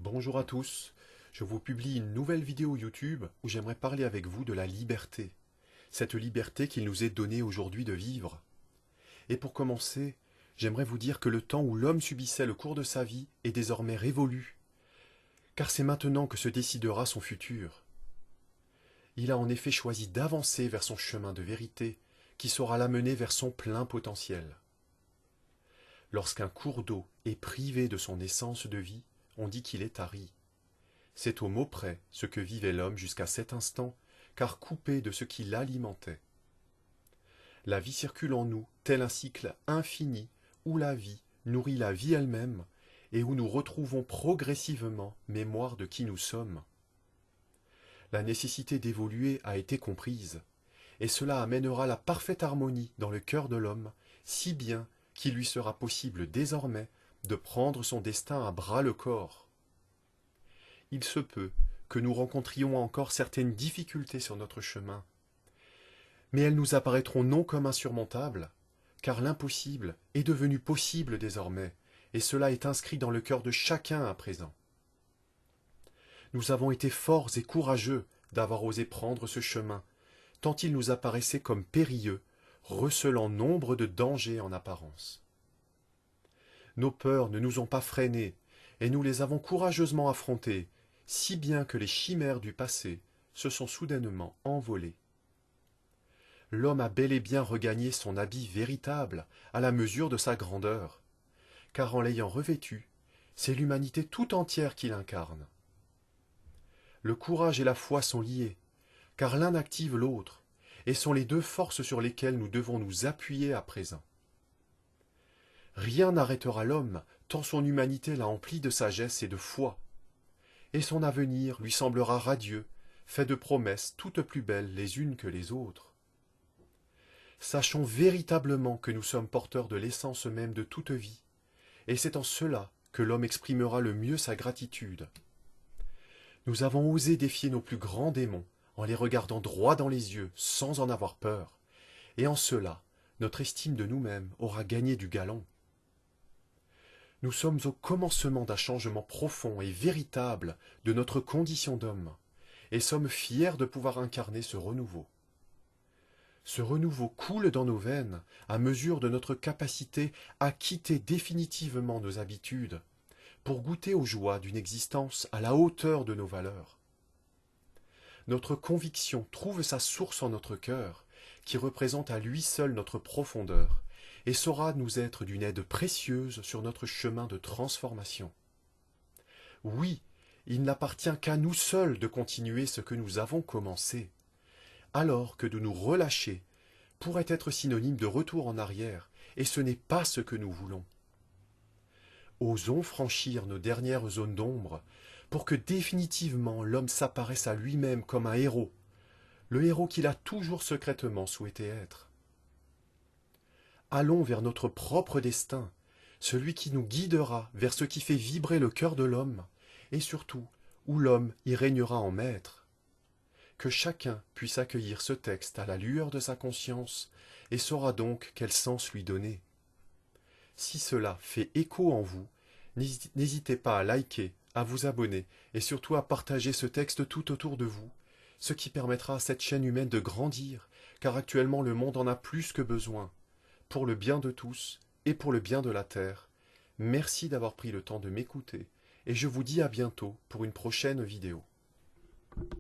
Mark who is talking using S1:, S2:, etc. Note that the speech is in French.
S1: Bonjour à tous, je vous publie une nouvelle vidéo YouTube où j'aimerais parler avec vous de la liberté. Cette liberté qu'il nous est donnée aujourd'hui de vivre. Et pour commencer, j'aimerais vous dire que le temps où l'homme subissait le cours de sa vie est désormais révolu, car c'est maintenant que se décidera son futur. Il a en effet choisi d'avancer vers son chemin de vérité, qui saura l'amener vers son plein potentiel. Lorsqu'un cours d'eau est privé de son essence de vie, on dit qu'il est tari. C'est au mot près ce que vivait l'homme jusqu'à cet instant, car coupé de ce qui l'alimentait. La vie circule en nous, tel un cycle infini, où la vie nourrit la vie elle-même, et où nous retrouvons progressivement mémoire de qui nous sommes. La nécessité d'évoluer a été comprise, et cela amènera la parfaite harmonie dans le cœur de l'homme, si bien qu'il lui sera possible désormais de prendre son destin à bras-le-corps. Il se peut que nous rencontrions encore certaines difficultés sur notre chemin, mais elles nous apparaîtront non comme insurmontables, car l'impossible est devenu possible désormais, et cela est inscrit dans le cœur de chacun à présent. Nous avons été forts et courageux d'avoir osé prendre ce chemin, tant il nous apparaissait comme périlleux, recelant nombre de dangers en apparence. Nos peurs ne nous ont pas freinés, et nous les avons courageusement affrontées, si bien que les chimères du passé se sont soudainement envolées. L'homme a bel et bien regagné son habit véritable à la mesure de sa grandeur, car en l'ayant revêtu, c'est l'humanité tout entière qu'il incarne. Le courage et la foi sont liés, car l'un active l'autre, et sont les deux forces sur lesquelles nous devons nous appuyer à présent. Rien n'arrêtera l'homme tant son humanité l'a empli de sagesse et de foi, et son avenir lui semblera radieux, fait de promesses toutes plus belles les unes que les autres. Sachons véritablement que nous sommes porteurs de l'essence même de toute vie, et c'est en cela que l'homme exprimera le mieux sa gratitude. Nous avons osé défier nos plus grands démons en les regardant droit dans les yeux sans en avoir peur, et en cela, notre estime de nous-mêmes aura gagné du galon. Nous sommes au commencement d'un changement profond et véritable de notre condition d'homme, et sommes fiers de pouvoir incarner ce renouveau. Ce renouveau coule dans nos veines à mesure de notre capacité à quitter définitivement nos habitudes, pour goûter aux joies d'une existence à la hauteur de nos valeurs. Notre conviction trouve sa source en notre cœur, qui représente à lui seul notre profondeur, et saura nous être d'une aide précieuse sur notre chemin de transformation. Oui, il n'appartient qu'à nous seuls de continuer ce que nous avons commencé, alors que de nous relâcher pourrait être synonyme de retour en arrière, et ce n'est pas ce que nous voulons. Osons franchir nos dernières zones d'ombre pour que définitivement l'homme s'apparaisse à lui-même comme un héros, le héros qu'il a toujours secrètement souhaité être. Allons vers notre propre destin, celui qui nous guidera vers ce qui fait vibrer le cœur de l'homme, et surtout où l'homme y régnera en maître. Que chacun puisse accueillir ce texte à la lueur de sa conscience, et saura donc quel sens lui donner. Si cela fait écho en vous, n'hésitez pas à liker, à vous abonner, et surtout à partager ce texte tout autour de vous, ce qui permettra à cette chaîne humaine de grandir, car actuellement le monde en a plus que besoin. Pour le bien de tous et pour le bien de la Terre, merci d'avoir pris le temps de m'écouter et je vous dis à bientôt pour une prochaine vidéo.